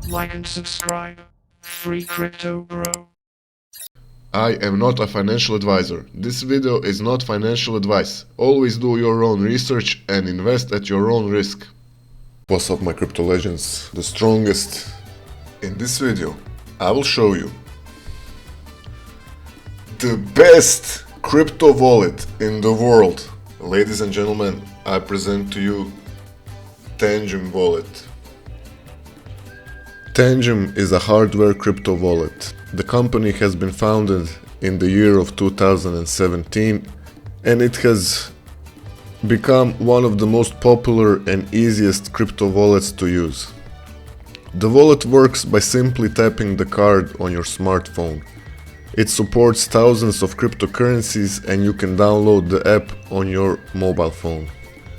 Like and subscribe. Free crypto bro. I am not a financial advisor. This video is not financial advice. Always do your own research and invest at your own risk. What's up, my crypto legends? The strongest. In this video, I will show you the best crypto wallet in the world. Ladies and gentlemen, I present to you Tangem Wallet. Tangem is a hardware crypto wallet. The company has been founded in the year of 2017 and it has become one of the most popular and easiest crypto wallets to use. The wallet works by simply tapping the card on your smartphone. It supports thousands of cryptocurrencies and you can download the app on your mobile phone.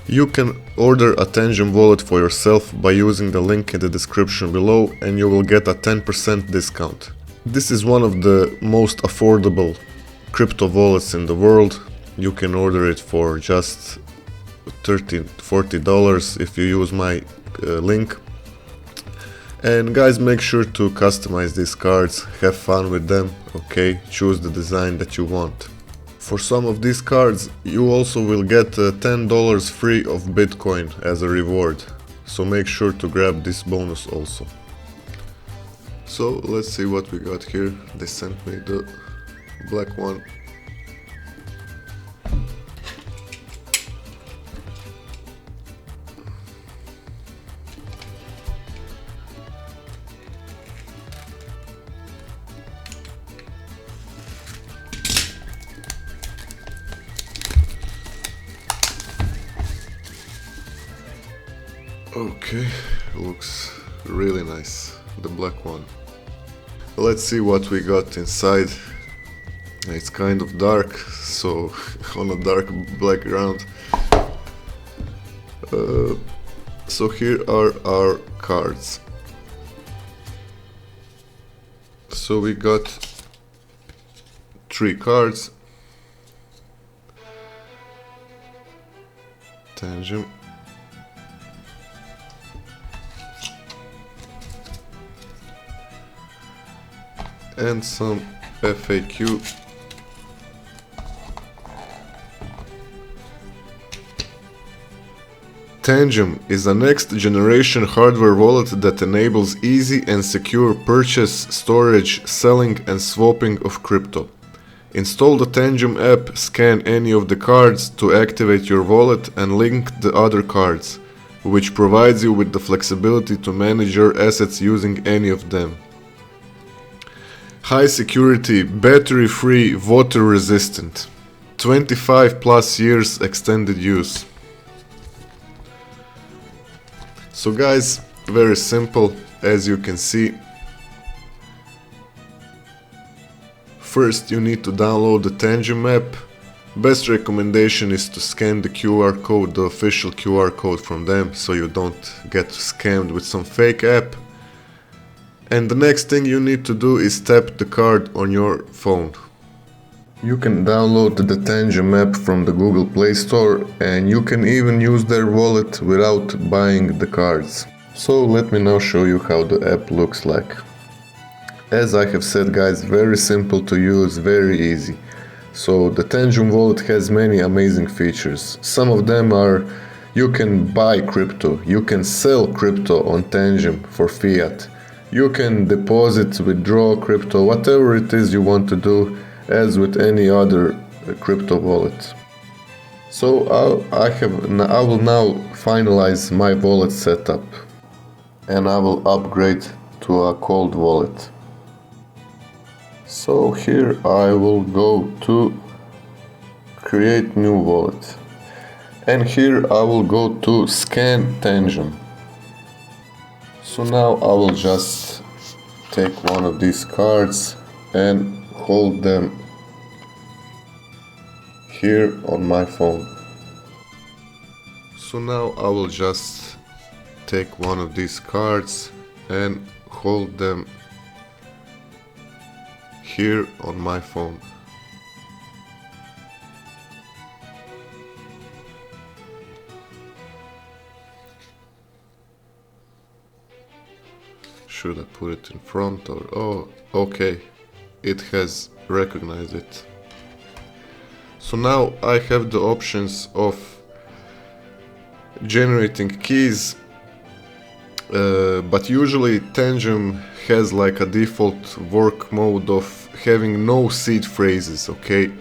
You can order a Tangem wallet for yourself by using the link in the description below and you will get a 10% discount. This is one of the most affordable crypto wallets in the world. You can order it for just $30–40 if you use my link. And guys, make sure to customize these cards, have fun with them, okay? Choose the design that you want. For some of these cards, you also will get $10 free of Bitcoin as a reward. So make sure to grab this bonus also. So let's see what we got here. They sent me the black one. Okay, looks really nice, the black one. Let's see what we got inside. It's kind of dark, so on a dark background. So here are our cards. So we got 3 cards. Tangem. And some FAQ. Tangem is a next generation hardware wallet that enables easy and secure purchase, storage, selling and swapping of crypto. Install the Tangem app, scan any of the cards to activate your wallet and link the other cards, which provides you with the flexibility to manage your assets using any of them. High security, battery free, water resistant. 25+ years extended use. So guys, very simple, as you can see. First you need to download the Tangem app. Best recommendation is to scan the QR code, the official QR code from them, so you don't get scammed with some fake app. And the next thing you need to do is tap the card on your phone. You can download the Tangem app from the Google Play Store and you can even use their wallet without buying the cards. So let me now show you how the app looks like. As I have said guys, very simple to use, very easy. So the Tangem wallet has many amazing features. Some of them are you can buy crypto, you can sell crypto on Tangem for fiat. You can deposit, withdraw crypto, whatever it is you want to do, as with any other crypto wallet. So I will now finalize my wallet setup and I will upgrade to a cold wallet. So here I will go to create new wallet and here I will go to scan Tangem. So now I will just take one of these cards and hold them here on my phone. So now I will just take one of these cards and hold them here on my phone. Should I put it in front or... oh, okay, it has recognized it. So now I have the options of generating keys, but usually Tangem has like a default work mode of having no seed phrases, okay?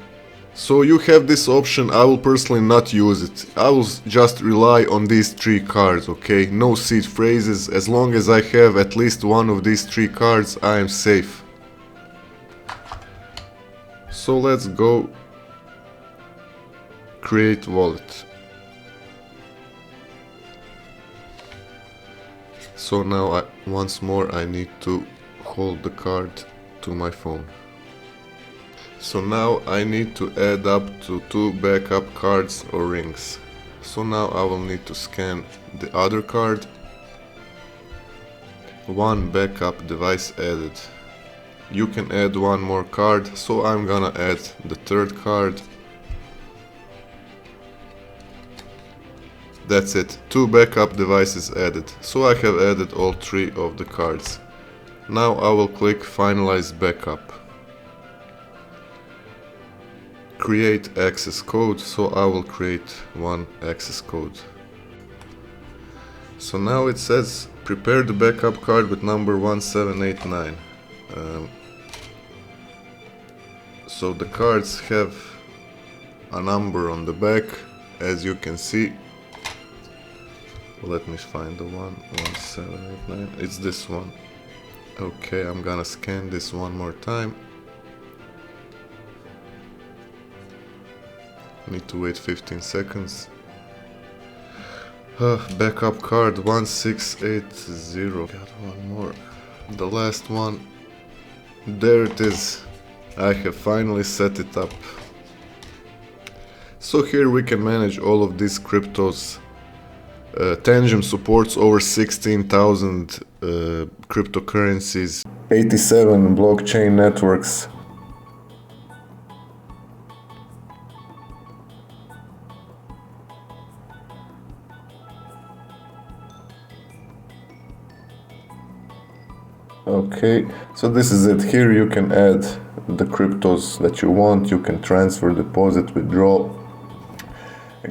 So you have this option. I will personally not use it. I will just rely on these three cards, okay? No seed phrases. As long as I have at least one of these three cards, I am safe. So let's go create wallet. So now once more I need to hold the card to my phone. So now I need to add up to 2 backup cards or rings. So now I will need to scan the other card. 1 backup device added. You can add one more card, so I'm gonna add the third card. That's it, 2 backup devices added. So I have added all 3 of the cards. Now I will click finalize backup. Create access code, so I will create one access code. So now it says prepare the backup card with number 1789. So the cards have a number on the back, as you can see. Let me find the one, 1789, it's this one. Okay, I'm gonna scan this one more time. Need to wait 15 seconds. Backup card 1680. Got one more. The last one. There it is. I have finally set it up. So here we can manage all of these cryptos. Tangem supports over 16,000 cryptocurrencies, 87 blockchain networks. Okay, so this is it. Here you can add the cryptos that you want. You can transfer, deposit, withdraw.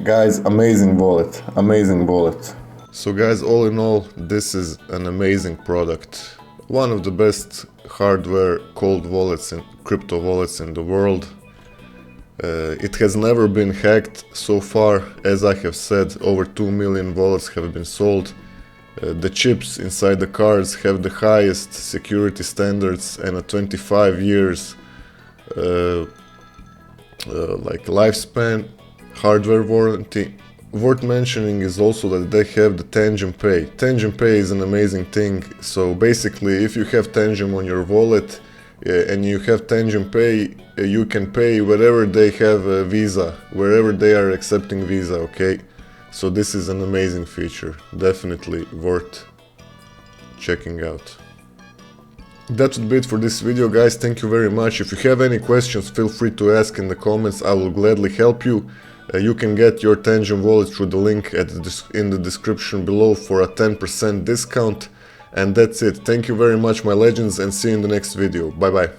Guys, amazing wallet, amazing wallet. So guys, all in all, this is an amazing product. One of the best hardware cold wallets and crypto wallets in the world. It has never been hacked so far. As I have said, over 2 million wallets have been sold. The chips inside the cards have the highest security standards and a 25 years like lifespan. Hardware warranty. Worth mentioning is also that they have the Tangem Pay. Tangem Pay is an amazing thing. So basically, if you have Tangem on your wallet and you have Tangem Pay, you can pay wherever they have Visa, wherever they are accepting Visa, okay? So this is an amazing feature, definitely worth checking out. That would be it for this video, guys. Thank you very much. If you have any questions, feel free to ask in the comments. I will gladly help you. You can get your Tangem wallet through the link in the description below for a 10% discount. And that's it. Thank you very much, my legends, and see you in the next video. Bye bye.